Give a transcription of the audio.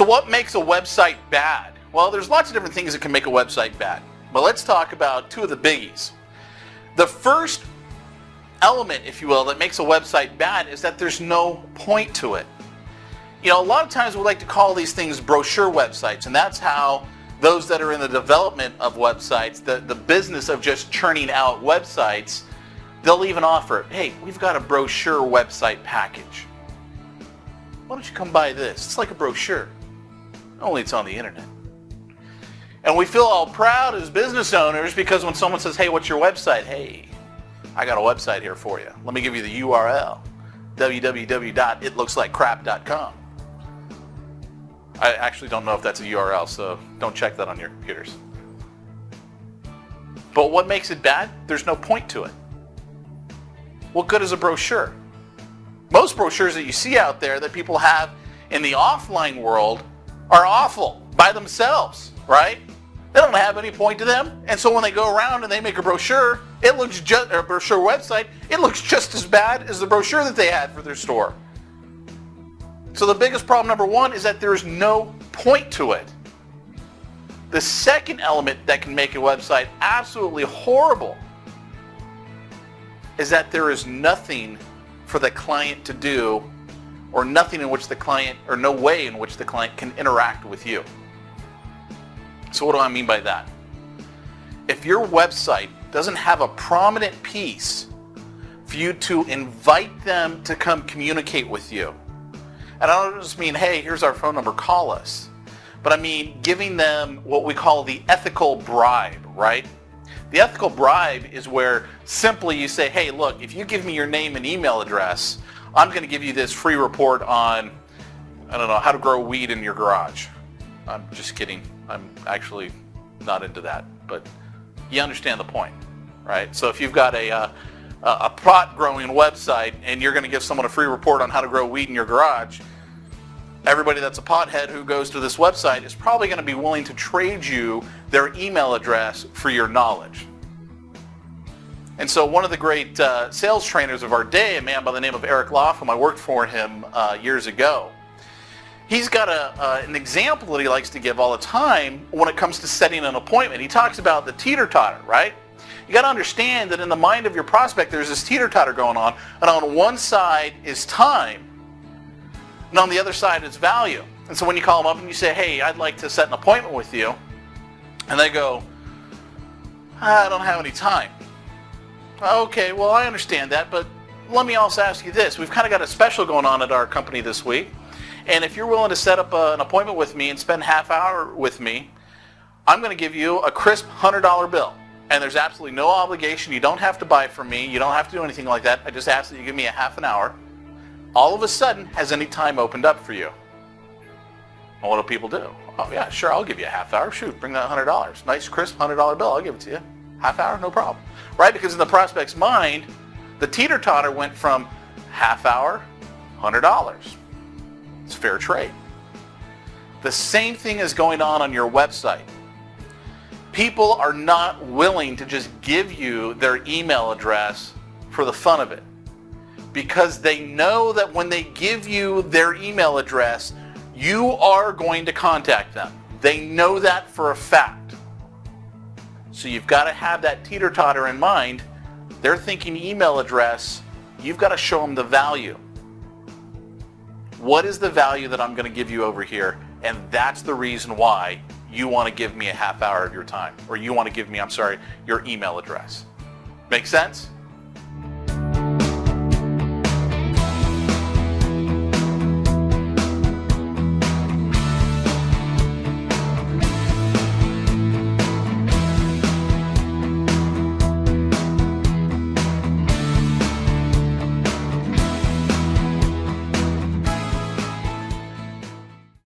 So what makes a website bad? Well, there's lots of different things that can make a website bad. But let's talk about two of the biggies. The first element, if you will, that makes a website bad is that there's no point to it. You know, a lot of times we like to call these things brochure websites, and that's how those that are in the development of websites, the business of just churning out websites, they'll even offer, hey, we've got a brochure website package. Why don't you come buy this? It's like a brochure, only it's on the internet. And we feel all proud as business owners because when someone says, hey, what's your website? Hey, I got a website here for you. Let me give you the URL, www.itlookslikeCrap.com. I actually don't know if that's a URL, so don't check that on your computers. But what makes it bad? There's no point to it. What good is a brochure? Most brochures that you see out there that people have in the offline world are awful by themselves, right? They don't have any point to them, and so when they go around and they make a brochure, it looks just a brochure website. It looks just as bad as the brochure that they had for their store. So the biggest problem, number one, is that there is no point to it. The second element that can make a website absolutely horrible is that there is nothing for the client to do, or nothing in which the client, or no way in which the client can interact with you. So what do I mean by that? If your website doesn't have a prominent piece for you to invite them to come communicate with you, and I don't just mean, hey, here's our phone number, call us. But I mean giving them what we call the ethical bribe, right? The ethical bribe is where simply you say, hey, look, if you give me your name and email address, I'm going to give you this free report on, I don't know, how to grow weed in your garage. I'm just kidding. I'm actually not into that. But you understand the point, right? So if you've got a pot growing website and you're going to give someone a free report on how to grow weed in your garage, everybody that's a pothead who goes to this website is probably going to be willing to trade you their email address for your knowledge. And so one of the great sales trainers of our day, a man by the name of Eric Laughlin, I worked for him years ago. He's got an example that he likes to give all the time when it comes to setting an appointment. He talks about the teeter-totter, right? You got to understand that in the mind of your prospect, there's this teeter-totter going on, and on one side is time, and on the other side is value. And so when you call them up and you say, hey, I'd like to set an appointment with you, and they go, I don't have any time. Okay, well, I understand that, but let me also ask you this. We've kind of got a special going on at our company this week, and if you're willing to set up an appointment with me and spend half hour with me, I'm going to give you a crisp $100 bill. And there's absolutely no obligation. You don't have to buy from me. You don't have to do anything like that. I just ask that you give me a half an hour. All of a sudden, has any time opened up for you? And what do people do? Oh, yeah, sure, I'll give you a half hour. Shoot, bring that $100. Nice, crisp $100 bill. I'll give it to you. Half hour, no problem. Right? Because in the prospect's mind, the teeter-totter went from half hour, $100. It's fair trade. The same thing is going on your website. People are not willing to just give you their email address for the fun of it, because they know that when they give you their email address, you are going to contact them. They know that for a fact. So you've got to have that teeter-totter in mind. They're thinking email address. You've got to show them the value. What is the value that I'm going to give you over here? And that's the reason why you want to give me a half hour of your time, or you want to give me, your email address. Make sense?